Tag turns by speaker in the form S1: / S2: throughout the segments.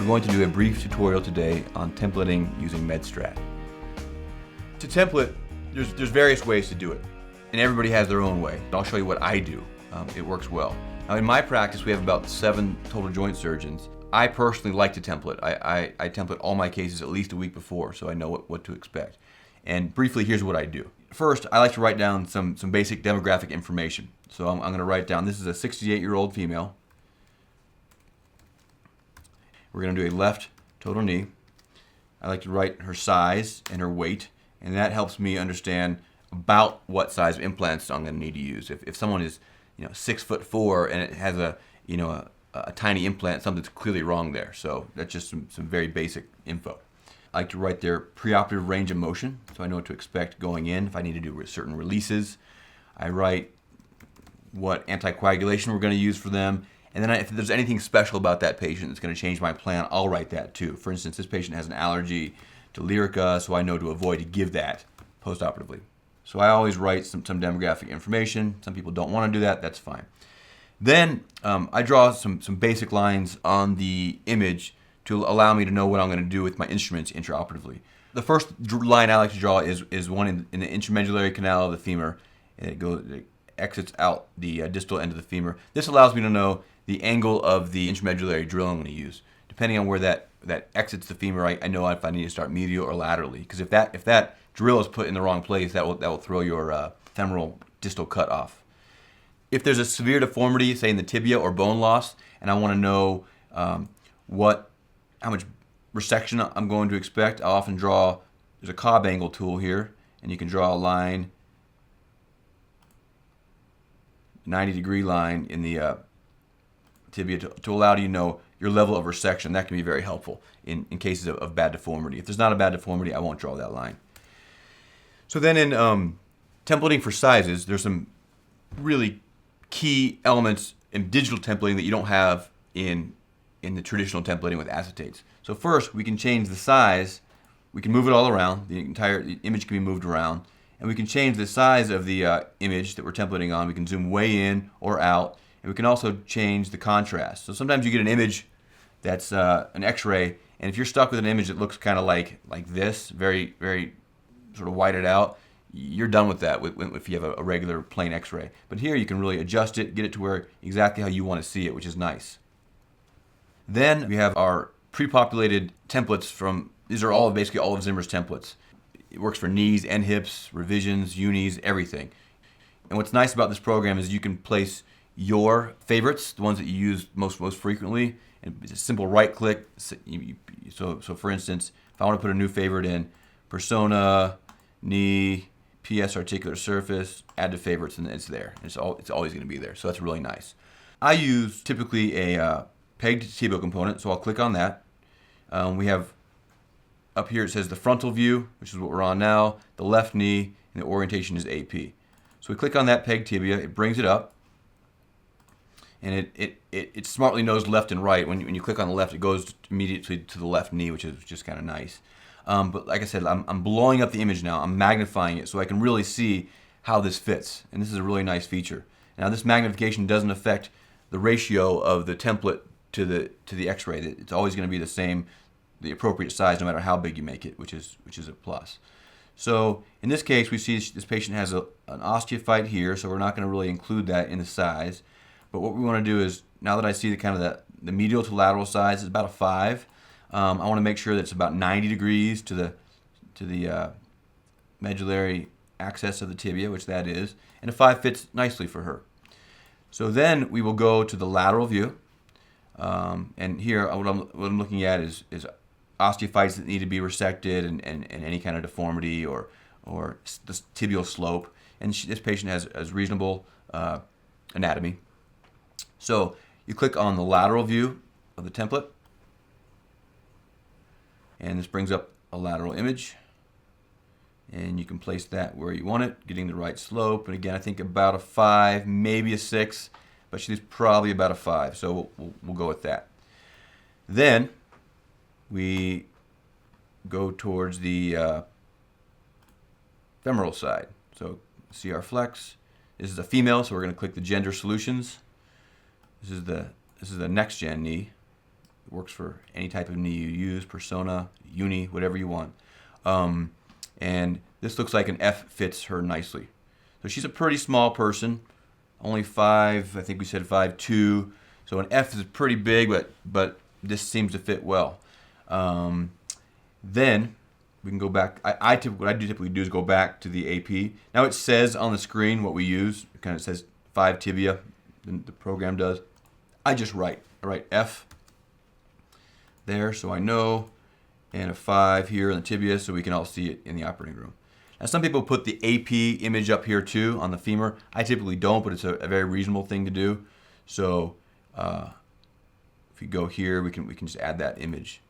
S1: We're going to do a brief tutorial today on templating using MedStrat. To template, there's various ways to do it, and everybody has their own way. I'll show you what I do. It works well. Now in my practice, we have about 7 total joint surgeons. I personally like to template. I template all my cases at least a week before, so I know what to expect. And briefly, here's what I do. First, I like to write down some basic demographic information. So I'm going to write down, this is a 68-year-old female. We're going to do a left total knee. I like to write her size and her weight, and that helps me understand about what size of implants I'm going to need to use. If someone is 6'4" and it has a tiny implant, something's clearly wrong there. So that's just some very basic info. I like to write their preoperative range of motion, so I know what to expect going in if I need to do certain releases. I write what anticoagulation we're going to use for them. And then if there's anything special about that patient that's going to change my plan, I'll write that too. For instance, this patient has an allergy to Lyrica, so I know to avoid to give that postoperatively. So I always write some demographic information. Some people don't want to do that, that's fine. Then I draw some basic lines on the image to allow me to know what I'm going to do with my instruments intraoperatively. The first line I like to draw is one in the intramedullary canal of the femur, and it exits out the distal end of the femur. This allows me to know the angle of the intramedullary drill I'm going to use. Depending on where that exits the femur, I know if I need to start medial or laterally. Because if that drill is put in the wrong place, that will throw your femoral distal cut off. If there's a severe deformity, say in the tibia or bone loss, and I want to know how much resection I'm going to expect, I'll often draw, there's a Cobb angle tool here, and you can draw a line, 90-degree line in the tibia to allow you to know your level of resection. That can be very helpful in cases of bad deformity. If there's not a bad deformity, I won't draw that line. So then in templating for sizes, there's some really key elements in digital templating that you don't have in the traditional templating with acetates. So first, we can change the size. We can move it all around. The image can be moved around. And we can change the size of the image that we're templating on. We can zoom way in or out. And we can also change the contrast. So sometimes you get an image that's an X-ray, and if you're stuck with an image that looks kind of like this, very, very sort of whited out, you're done with that if you have a regular plain X-ray. But here you can really adjust it, get it to where exactly how you want to see it, which is nice. Then we have our pre-populated templates these are basically all of Zimmer's templates. It works for knees and hips, revisions, unis, everything. And what's nice about this program is you can place your favorites, the ones that you use most frequently, and it's a simple right click. So for instance, if I want to put a new favorite in, persona, knee, PS articular surface, add to favorites, and it's there. It's always going to be there, so that's really nice. I use typically a pegged tibial component, so I'll click on that. We have up here it says the frontal view, which is what we're on now, the left knee, and the orientation is AP. So we click on that pegged tibia, it brings it up, and it smartly knows left and right. When you click on the left, it goes immediately to the left knee, which is just kind of nice. But like I said, I'm blowing up the image now. I'm magnifying it so I can really see how this fits, and this is a really nice feature. Now this magnification doesn't affect the ratio of the template to the X-ray. It's always going to be the same, the appropriate size, no matter how big you make it, which is a plus. So in this case, we see this patient has an osteophyte here, so we're not going to really include that in the size. But what we want to do is, now that I see the medial to lateral size is about a 5, I want to make sure that it's about 90 degrees to the medullary access of the tibia, which that is, and a 5 fits nicely for her. So then we will go to the lateral view, and here what I'm looking at is osteophytes that need to be resected and any kind of deformity or the tibial slope, and this patient has reasonable anatomy. So you click on the lateral view of the template, and this brings up a lateral image, and you can place that where you want it, getting the right slope. And again, I think about a 5, maybe a 6, but she's probably about a 5, so we'll go with that. Then we go towards the femoral side. So see our flex. This is a female, so we're going to click the gender solutions. This is the next gen knee. It works for any type of knee you use, persona, uni, whatever you want. And this looks like an F fits her nicely. So she's a pretty small person, only 5, I think we said 5'2". So an F is pretty big, but this seems to fit well. Then we can go back. What I typically do is go back to the AP. Now it says on the screen what we use. It kind of says 5 tibia, the program does. I just write. I write F there so I know, and a 5 here in the tibia so we can all see it in the operating room. Now some people put the AP image up here too on the femur. I typically don't, but it's a very reasonable thing to do. So if we go here, we can just add that image,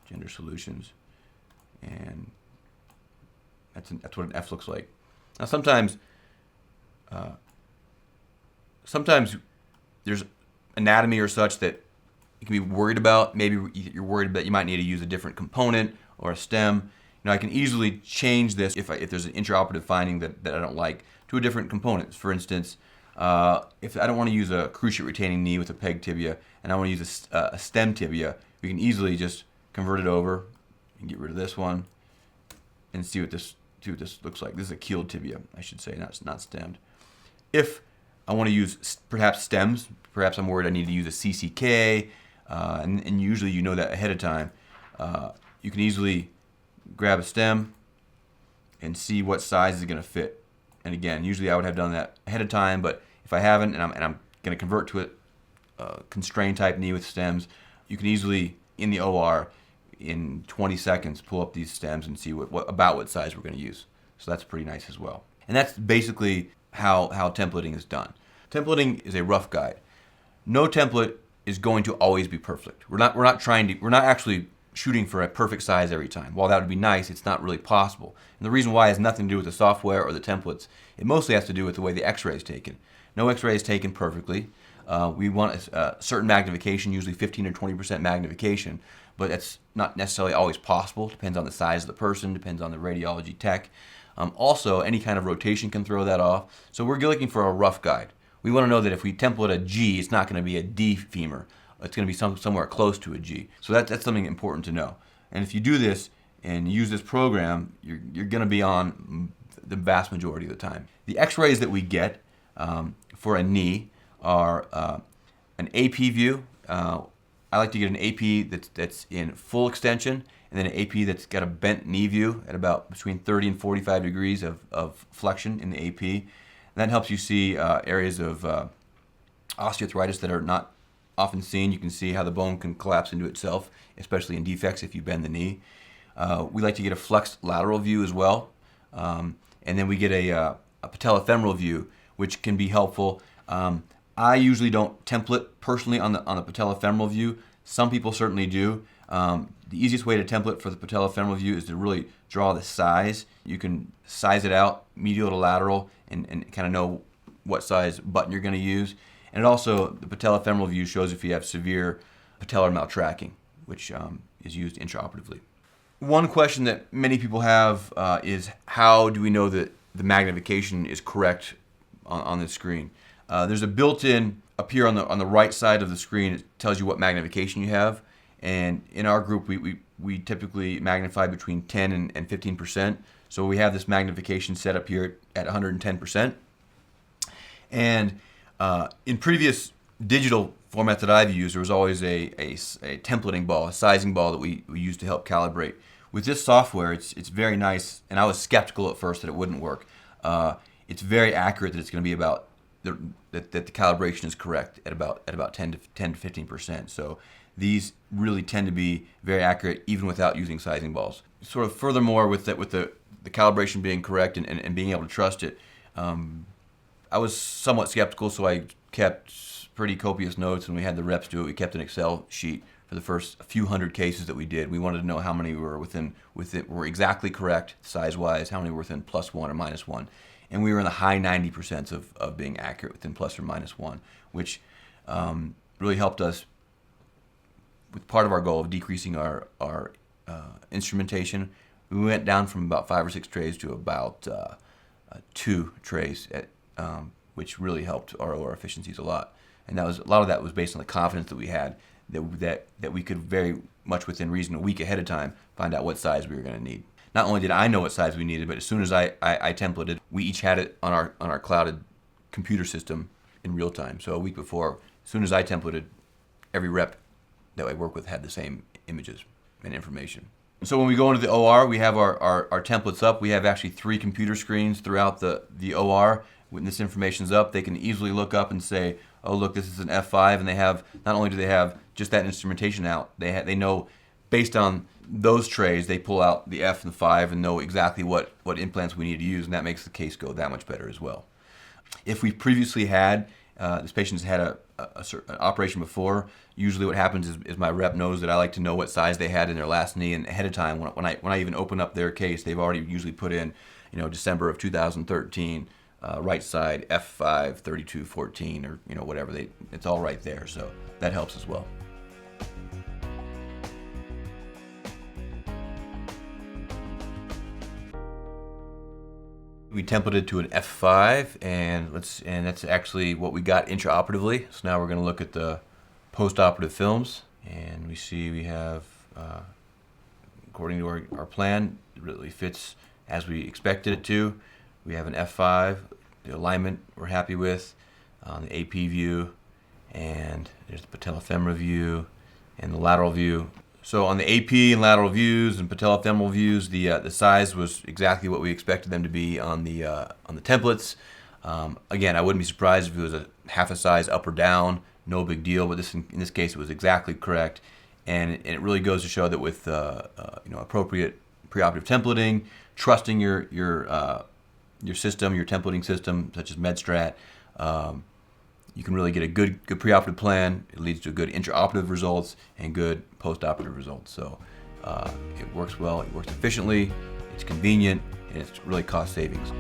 S1: gender solutions, and that's what an F looks like. Now sometimes there's anatomy or such that you can be worried about. Maybe you're worried that you might need to use a different component or a stem. I can easily change this if there's an intraoperative finding that I don't like to a different component. For instance, if I don't want to use a cruciate retaining knee with a peg tibia and I want to use a stem tibia, we can easily just convert it over and get rid of this one and see what this looks like. This is a keeled tibia, I should say, not stemmed. If I want to use perhaps stems, perhaps I'm worried I need to use a CCK, and usually you know that ahead of time. You can easily grab a stem and see what size is going to fit. And again, usually I would have done that ahead of time, but if I haven't and I'm going to convert to a constrained type knee with stems, you can easily, in the OR, in 20 seconds, pull up these stems and see what size we're going to use. So that's pretty nice as well. And that's basically how templating is done. Templating is a rough guide. No template is going to always be perfect. We're not actually shooting for a perfect size every time. While that would be nice, it's not really possible. And the reason why has nothing to do with the software or the templates. It mostly has to do with the way the X-ray is taken. No X-ray is taken perfectly. We want a certain magnification, usually 15 or 20% magnification, but that's not necessarily always possible. Depends on the size of the person, depends on the radiology tech. Also, any kind of rotation can throw that off. So we're looking for a rough guide. We want to know that if we template a G, it's not going to be a D femur. It's going to be somewhere close to a G. So that's something important to know. And if you do this and use this program, you're going to be on the vast majority of the time. The X-rays that we get for a knee are an AP view. I like to get an AP that's in full extension, and then an AP that's got a bent knee view at about between 30 and 45 degrees of flexion in the AP. And that helps you see areas of osteoarthritis that are not often seen. You can see how the bone can collapse into itself, especially in defects if you bend the knee. We like to get a flexed lateral view as well. And then we get a patellofemoral view, which can be helpful. I usually don't template personally on the patellofemoral view. Some people certainly do. The easiest way to template for the patellofemoral view is to really draw the size. You can size it out, medial to lateral, and kind of know what size button you're going to use. And it also, the patellofemoral view shows if you have severe patellar maltracking, which is used intraoperatively. One question that many people have is how do we know that the magnification is correct on the screen? There's a built-in up here on the right side of the screen. It tells you what magnification you have. And in our group, we typically magnify between 10 and 15%. So we have this magnification set up here at 110%. And in previous digital formats that I've used, there was always a templating ball, a sizing ball that we used to help calibrate. With this software, it's very nice, and I was skeptical at first that it wouldn't work. It's very accurate that it's going to be about that the calibration is correct at about 10 to 15%. So these really tend to be very accurate even without using sizing balls. Sort of furthermore, with the calibration being correct and being able to trust it, I was somewhat skeptical, so I kept pretty copious notes, and we had the reps do it. We kept an Excel sheet for the first few hundred cases that we did. We wanted to know how many were were exactly correct size-wise, how many were within +1 or -1. And we were in the high 90% of being accurate within + or -1, which really helped us with part of our goal of decreasing our instrumentation. We went down from about 5 or 6 trays to about 2 trays, which really helped our OR efficiencies a lot. And a lot of that was based on the confidence that we had that we could very much within reason, a week ahead of time, find out what size we were going to need. Not only did I know what size we needed, but as soon as I templated, we each had it on our clouded computer system in real time. So a week before, as soon as I templated, every rep that I work with had the same images and information. So when we go into the OR, we have our templates up. We have actually 3 computer screens throughout the OR. When this information's up, they can easily look up and say, oh, look, this is an F5, and they have, not only do they have just that instrumentation out, they know based on those trays, they pull out the F and the 5 and know exactly what implants we need to use, and that makes the case go that much better as well. If we've previously had, this patient's had an operation before, usually what happens is my rep knows that I like to know what size they had in their last knee, and ahead of time, when I even open up their case, they've already usually put in, December of 2013, right side F5 3214 or whatever, it's all right there, so that helps as well. We templated to an F5, and that's actually what we got intraoperatively. So now we're going to look at the post-operative films, and we see we have, according to our plan, it really fits as we expected it to. We have an F5, the alignment we're happy with, the AP view, and there's the patellofemoral view and the lateral view. So on the AP and lateral views and patellofemoral views, the size was exactly what we expected them to be on the templates. Again, I wouldn't be surprised if it was a half a size up or down, no big deal. But in this case, it was exactly correct, and it really goes to show that with appropriate preoperative templating, trusting your system, your templating system, such as MedStrat, you can really get a good preoperative plan. It leads to good intraoperative results and good postoperative results. So it works well, it works efficiently, it's convenient, and it's really cost savings.